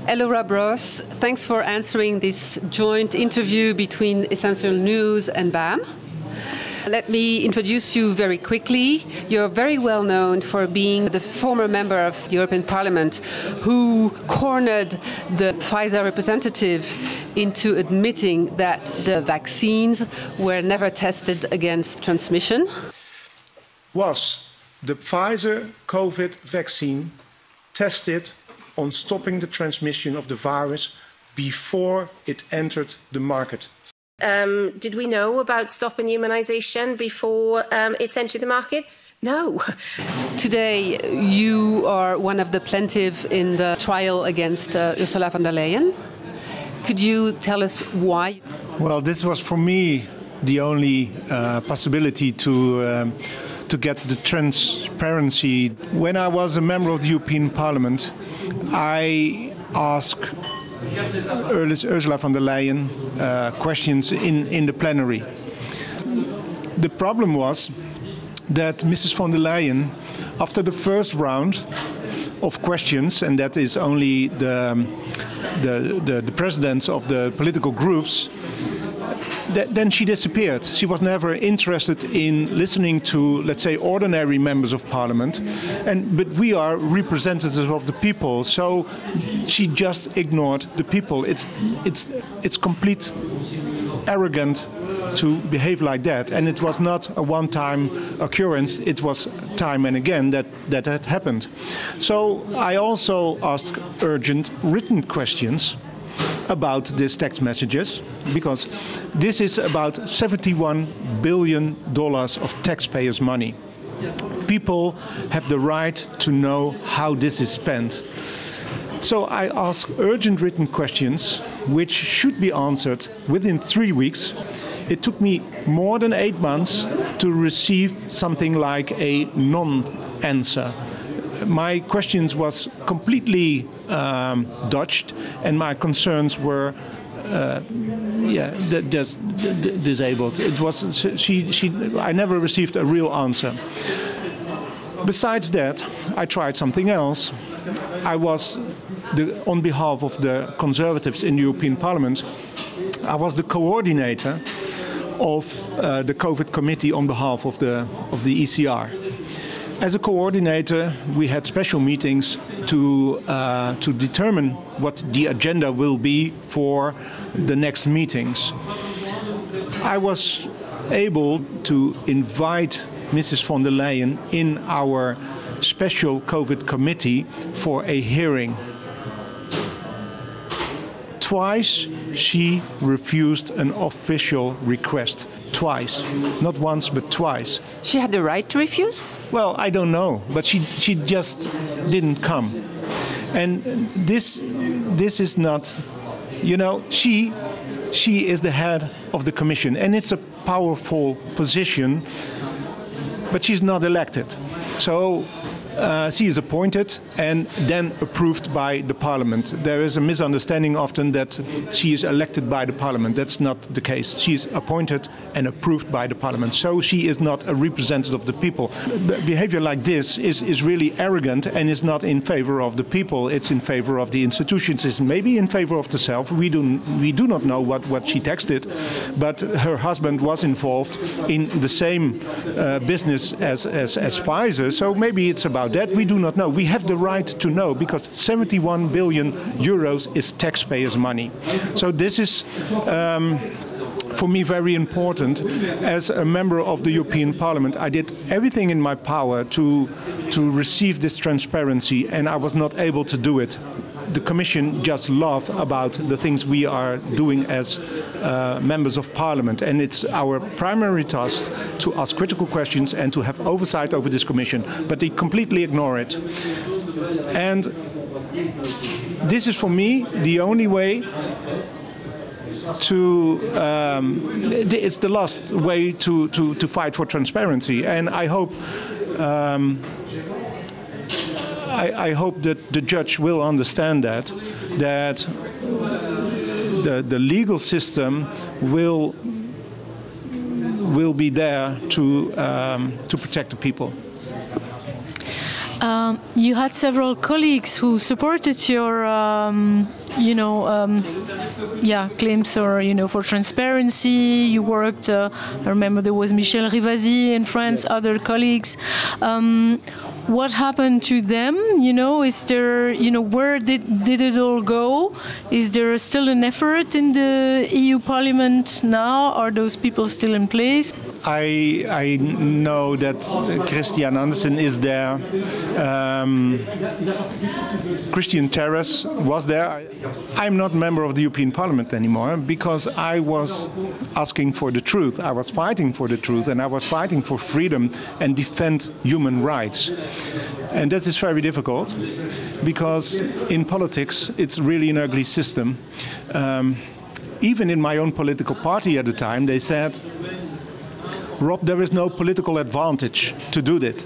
Hello, Bros. Thanks for answering this joint interview between Essential News and BAM. Let me introduce you very quickly. You're very well known for being the former member of the European Parliament who cornered the Pfizer representative into admitting that the vaccines were never tested against transmission. Was the Pfizer COVID vaccine tested on stopping the transmission of the virus before it entered the market? Did we know about stopping immunisation before it's entered the market? No. Today, you are one of the plaintiffs in the trial against Ursula von der Leyen. Could you tell us why? Well, this was for me the only possibility to get the transparency. When I was a member of the European Parliament, I asked Ursula von der Leyen questions in the plenary. The problem was that Mrs. von der Leyen, after the first round of questions, and that is only the presidents of the political groups, then she disappeared. She was never interested in listening to, let's say, ordinary members of parliament. But we are representatives of the people, so she just ignored the people. It's complete arrogant to behave like that. And it was not a one-time occurrence. It was time and again that had happened. So I also asked urgent written questions about these text messages, because this is about $71 billion of taxpayers' money. People have the right to know how this is spent. So I asked urgent written questions, which should be answered within 3 weeks. It took me more than 8 months to receive something like a non-answer. My questions was completely dodged, and my concerns were just disabled. It was I never received a real answer. Besides that, I tried something else. I was on behalf of the Conservatives in the European Parliament. I was the coordinator of the COVID committee on behalf of the ECR. As a coordinator, we had special meetings to determine what the agenda will be for the next meetings. I was able to invite Mrs. von der Leyen in our special COVID committee for a hearing. Twice she refused an official request. Twice. Not once, but twice. She had the right to refuse? Well, I don't know, but she just didn't come. And this is not, you know, she is the head of the Commission, and it's a powerful position, but she's not elected. So she is appointed and then approved by the Parliament. There is a misunderstanding often that she is elected by the Parliament. That's not the case. She is appointed and approved by the Parliament. So she is not a representative of the people. Behavior like this is really arrogant and is not in favor of the people. It's in favor of the institutions. It's maybe in favor of herself. We do not know what she texted, but her husband was involved in the same business as Pfizer. So maybe it's about that. We do not know. We have the right to know, because 71 billion euros is taxpayers' money. So this is for me very important. As a member of the European Parliament, I did everything in my power to receive this transparency, and I was not able to do it. The Commission just laughed about the things we are doing as members of Parliament, and it's our primary task to ask critical questions and to have oversight over this Commission, but they completely ignore it. And this is for me the only way to, it's the last way to fight for transparency, and I hope I hope that the judge will understand that the legal system will be there to protect the people. You had several colleagues who supported your, claims or, for transparency. You worked, I remember there was MICHèLE Rivasi in France, other colleagues. What happened to them? Is there, where did it all go? Is there still an effort in the EU Parliament now? Are those people still in place? I know that Christian Andersen is there. Christian Terhēş was there. I'm not a member of the European Parliament anymore because I was asking for the truth. I was fighting for the truth, and I was fighting for freedom and defend human rights. And that is very difficult because in politics it's really an ugly system. Even in my own political party at the time, they said, Rob, there is no political advantage to do that.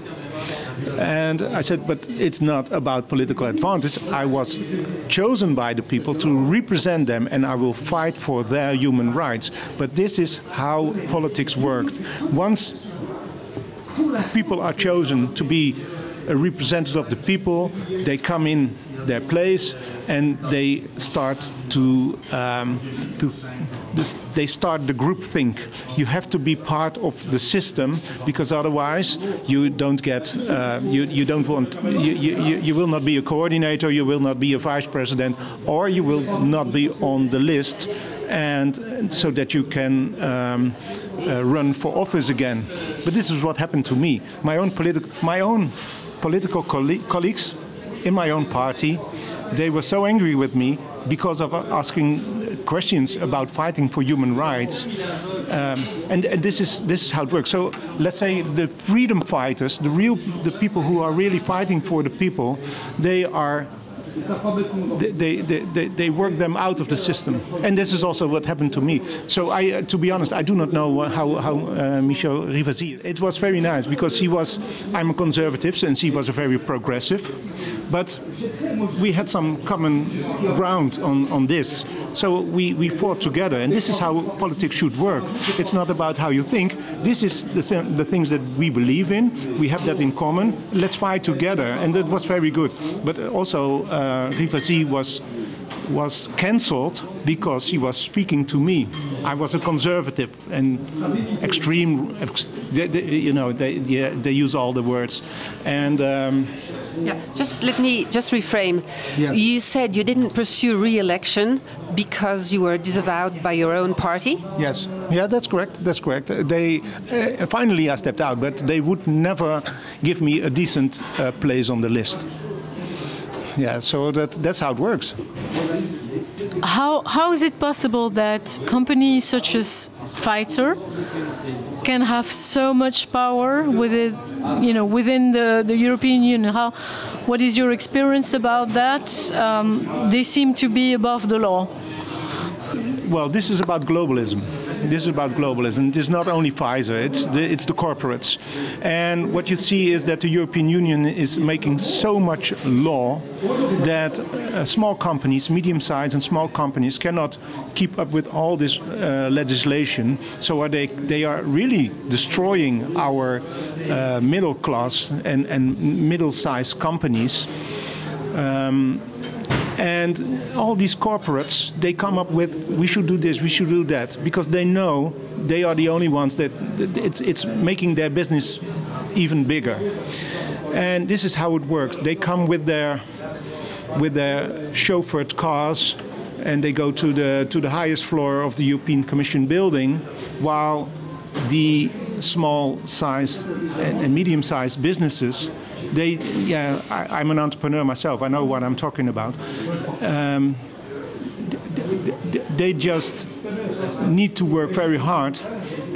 And I said, but it's not about political advantage. I was chosen by the people to represent them, and I will fight for their human rights. But this is how politics works. Once people are chosen to be a representative of the people, they come in their place and they start they start the groupthink. You have to be part of the system because otherwise you don't get you will not be a coordinator, you will not be a vice president, or you will not be on the list, and so that you can run for office again. But this is what happened to me. My own political colleagues in my own party, they were so angry with me because of asking questions about fighting for human rights, and this is how it works. So let's say the freedom fighters, the people who are really fighting for the people, they work them out of the system, and this is also what happened to me. So to be honest, I do not know how MICHèLE Rivasi. It was very nice because I'm a conservative and she was a very progressive, but we had some common ground on this. So we fought together, and this is how politics should work. It's not about how you think. This is the things that we believe in. We have that in common. Let's fight together, and that was very good. But also, Rivasi was cancelled because she was speaking to me. I was a conservative and extreme. They use all the words, and. Let me reframe. Yeah. You said you didn't pursue re-election because you were disavowed by your own party? Yes. Yeah, that's correct. That's correct. They finally I stepped out, but they would never give me a decent place on the list. Yeah, so that's how it works. How is it possible that companies such as Pfizer can have so much power within the European Union? What is your experience about that? They seem to be above the law. Well, this is about globalism. This is about globalism. It is not only Pfizer, it's the corporates. And what you see is that the European Union is making so much law that small companies, medium-sized and small companies, cannot keep up with all this legislation. So they are really destroying our middle class and middle-sized companies. And all these corporates, they come up with, we should do this, we should do that, because they know they are the only ones that it's making their business even bigger. And this is how it works. They come with their chauffeured cars, and they go to the highest floor of the European Commission building, while the small-sized and medium-sized businesses, I'm an entrepreneur myself. I know what I'm talking about. They just need to work very hard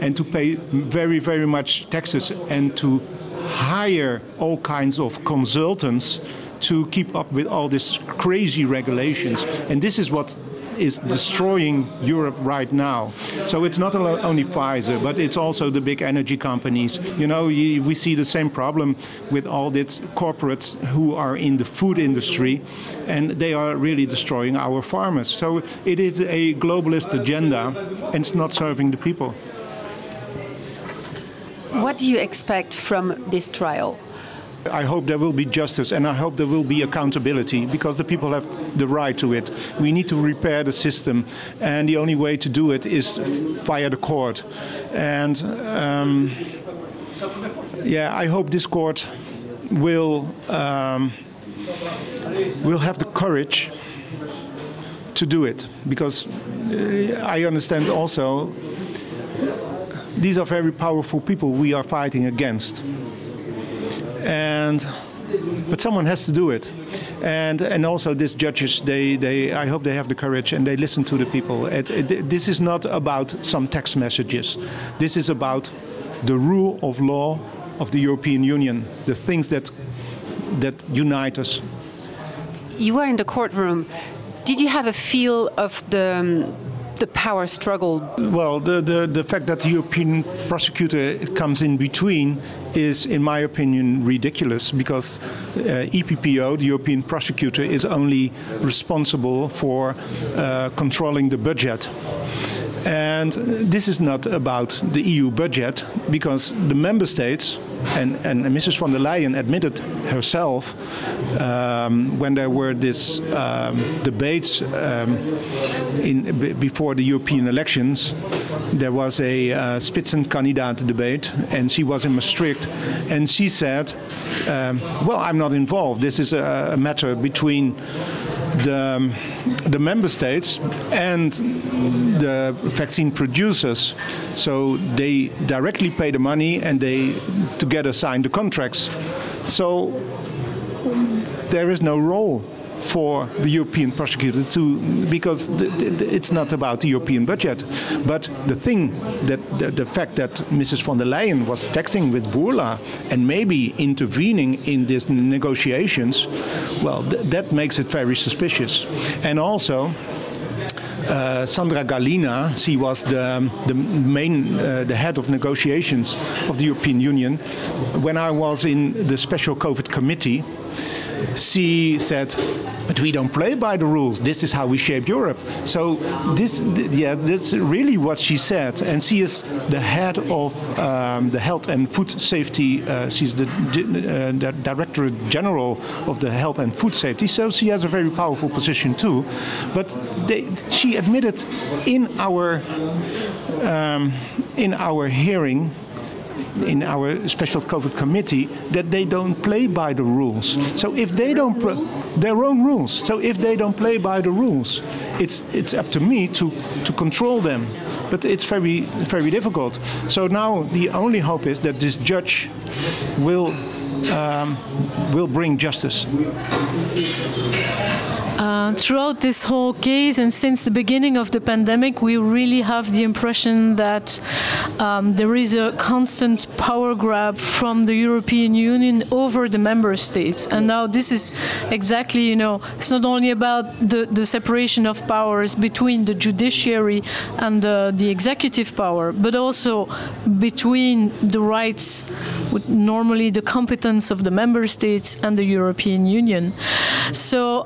and to pay very, very much taxes and to hire all kinds of consultants to keep up with all these crazy regulations. And this is what is destroying Europe right now. So it's not only Pfizer, but it's also the big energy companies. We see the same problem with all these corporates who are in the food industry, and they are really destroying our farmers. So it is a globalist agenda, and it's not serving the people. What do you expect from this trial? I hope there will be justice, and I hope there will be accountability, because the people have the right to it. We need to repair the system, and the only way to do it is via the court. And yeah, I hope this court will have the courage to do it, because I understand also these are very powerful people we are fighting against, but someone has to do it, and also these judges, I hope they have the courage and they listen to the people. This is not about some text messages. This is about the rule of law of the European Union, the things that unite us. You were in the courtroom. Did you have a feel of the power struggle? Well, the fact that the European prosecutor comes in between is, in my opinion, ridiculous, because EPPO, the European prosecutor, is only responsible for controlling the budget. And this is not about the EU budget, because the member states, and Mrs. von der Leyen admitted herself when there were these debates before the European elections. There was a Spitzenkandidat debate, and she was in Maastricht, and she said, well, I'm not involved. This is a matter between the member states and the vaccine producers, so they directly pay the money and they together sign the contracts. So there is no role for the European prosecutor because it's not about the European budget. But the fact that Mrs. von der Leyen was texting with Ursula and maybe intervening in these negotiations, well, that makes it very suspicious. And also, Sandra Gallina, she was the head of negotiations of the European Union. When I was in the special COVID committee, she said, but we don't play by the rules. This is how we shape Europe. So that's really what she said. And she is the head of the health and food safety. She's the Director General of the health and food safety. So she has a very powerful position too. But she admitted in our hearing, in our special COVID committee, that they don't play by the rules. So if they don't their own rules. So if they don't play by the rules, it's up to me to control them. But it's very, very difficult. So now the only hope is that this judge will bring justice. Throughout this whole case and since the beginning of the pandemic, we really have the impression that there is a constant power grab from the European Union over the member states. And now this is exactly, it's not only about the separation of powers between the judiciary and the executive power, but also between the rights, normally the competence of the member states and the European Union. So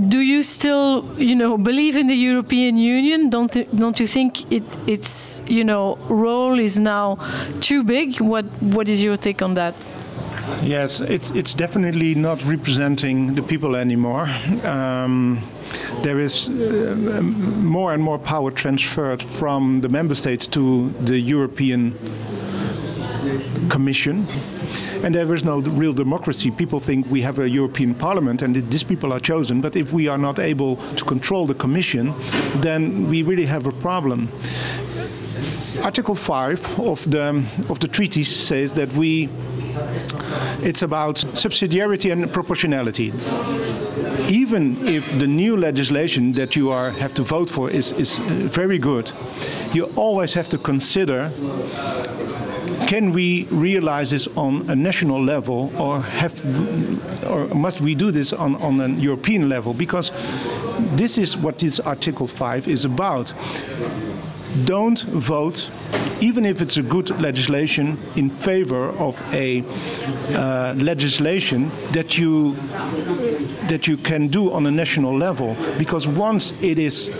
do you still, believe in the European Union? Don't you think its, role is now too big? What is your take on that? Yes, it's definitely not representing the people anymore. There is more and more power transferred from the member states to the European Commission. And there is no real democracy. People think we have a European Parliament and these people are chosen, but if we are not able to control the Commission, then we really have a problem. Article 5 of the treaty says that it's about subsidiarity and proportionality. Even if the new legislation that you have to vote for is very good, you always have to consider, can we realize this on a national level, or must we do this on a European level? Because this is what this Article 5 is about. Don't vote, even if it's a good legislation, in favor of a legislation that you can do on a national level. Because once it is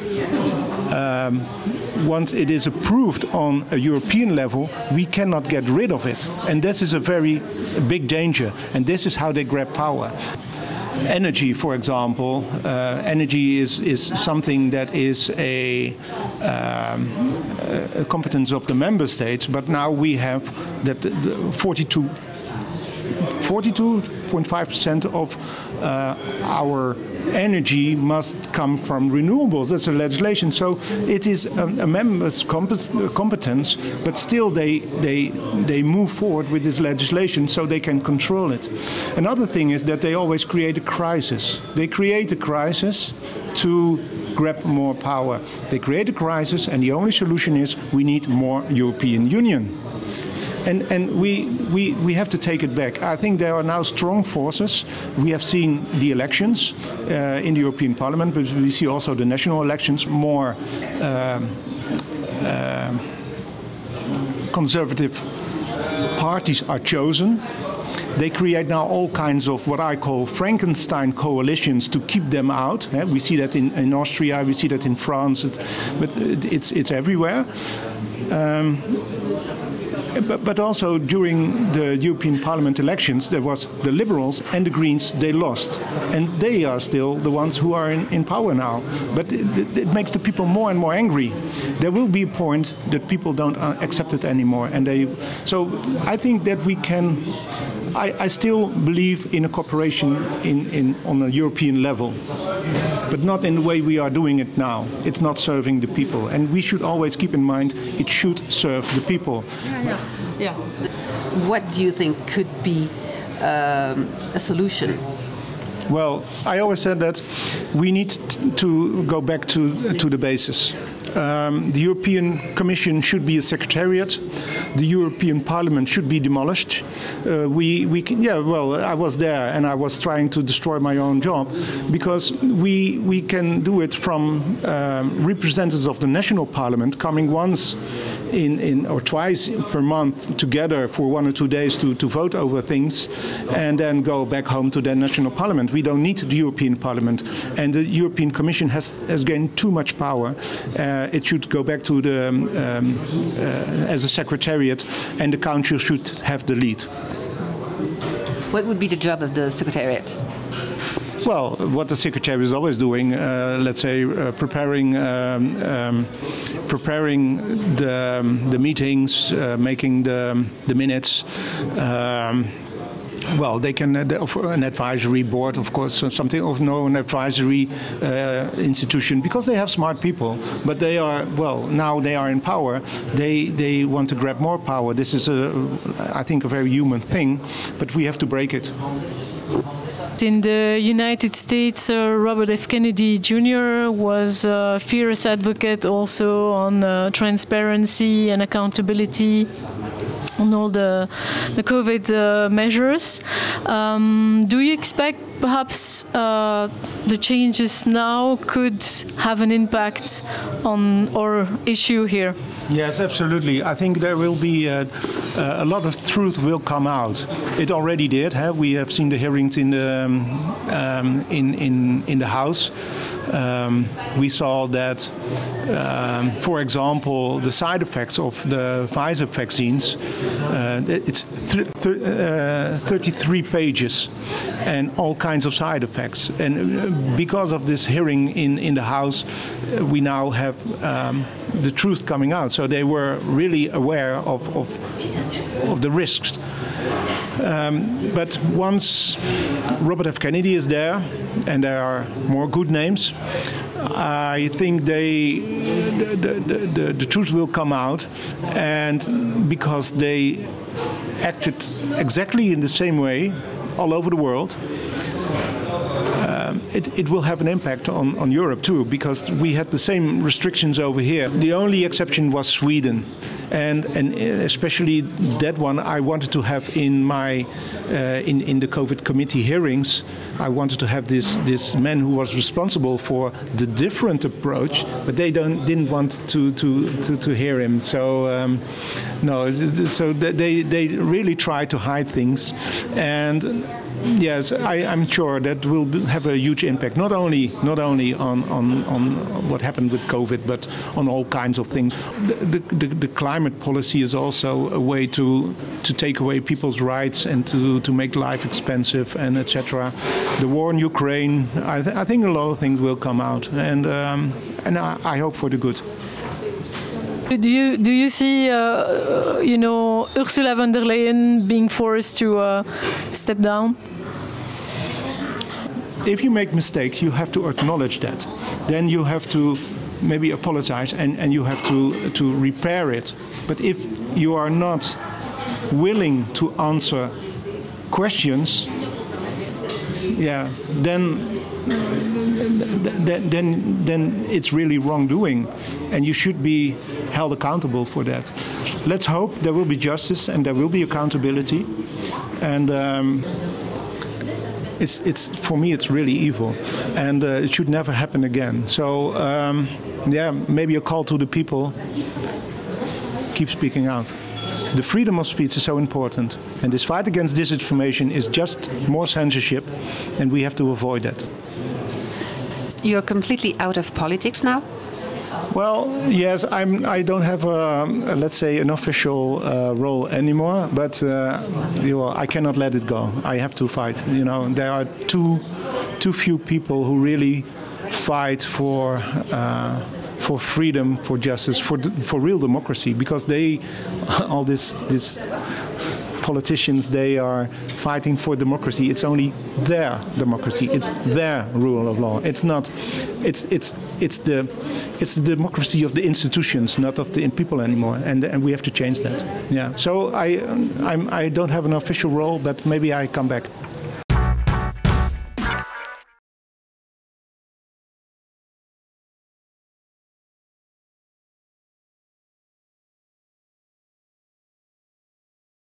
once it is approved on a European level, we cannot get rid of it. And this is a very big danger. And this is how they grab power. Energy, for example, energy is something that is a competence of the member states, but now we have that 42.5% of our energy must come from renewables. That's a legislation. So it is a member's competence, but still they move forward with this legislation so they can control it. Another thing is that they always create a crisis. They create a crisis to grab more power. They create a crisis, and the only solution is we need more European Union. And we have to take it back. I think there are now strong forces. We have seen the elections in the European Parliament, but we see also the national elections. More conservative parties are chosen. They create now all kinds of what I call Frankenstein coalitions to keep them out. We see that in Austria, we see that in France, but it's everywhere. But also during the European Parliament elections, there was the Liberals and the Greens, they lost. And they are still the ones who are in power now. But it makes the people more and more angry. There will be a point that people don't accept it anymore. So I think that we can... I still believe in a cooperation on a European level, but not in the way we are doing it now. It's not serving the people, and we should always keep in mind it should serve the people. Yeah. What do you think could be a solution? Well, I always said that we need to go back to the basis. The European Commission should be a secretariat. The European Parliament should be demolished. I was there and I was trying to destroy my own job, because we can do it from representatives of the national parliament coming once or twice per month together for 1 or 2 days to vote over things, and then go back home to their national parliament. We don't need the European Parliament, and the European Commission has gained too much power. It should go back to as a secretariat, and the Council should have the lead. What would be the job of the secretariat? Well, what the secretary is always doing, let's say, preparing the meetings, making the minutes. Well, they can offer an advisory board, of course, something of an advisory institution, because they have smart people. But they are, well, now they are in power. They want to grab more power. This is, I think, a very human thing, but we have to break it. In the United States, Robert F. Kennedy Jr. was a fierce advocate also on transparency and accountability on all the COVID measures. Do you expect perhaps the changes now could have an impact on our issue here? Yes, absolutely. I think there will be a lot of truth will come out. It already did. We have seen the hearings in the House. We saw that, for example, the side effects of the Pfizer vaccines, it's 33 pages and all kinds of side effects. And because of this hearing in the House, we now have the truth coming out. So they were really aware of the risks. But once Robert F. Kennedy is there, and there are more good names, I think the truth will come out, and because they acted exactly in the same way all over the world, it will have an impact on Europe too, because we had the same restrictions over here. The only exception was Sweden. And especially that one I wanted to have in my in the COVID committee hearings. I wanted to have this man who was responsible for the different approach, but they didn't want to hear him. So no, so they really try to hide things, and Yes, I'm sure that will have a huge impact, not only on what happened with COVID, but on all kinds of things. The climate policy is also a way to take away people's rights and to make life expensive and etc. The war in Ukraine, I think a lot of things will come out, and I hope for the good. Do you see, Ursula von der Leyen being forced to step down? If you make mistakes, you have to acknowledge that. Then you have to maybe apologize and you have to repair it. But if you are not willing to answer questions, then it's really wrongdoing, and you should be held accountable for that. Let's hope there will be justice and there will be accountability. And it's for me, it's really evil, and it should never happen again. So maybe a call to the people: keep speaking out. The freedom of speech is so important, and this fight against disinformation is just more censorship, and we have to avoid that. You're completely out of politics now? Well, yes, I don't have let's say, an official role anymore, but I cannot let it go. I have to fight. There are too few people who really fight for freedom, for justice, for real democracy, because all these politicians, they are fighting for democracy. It's only their democracy. It's their rule of law. It's not. It's the democracy of the institutions, not of the people anymore. And we have to change that. Yeah. So I don't have an official role, but maybe I come back.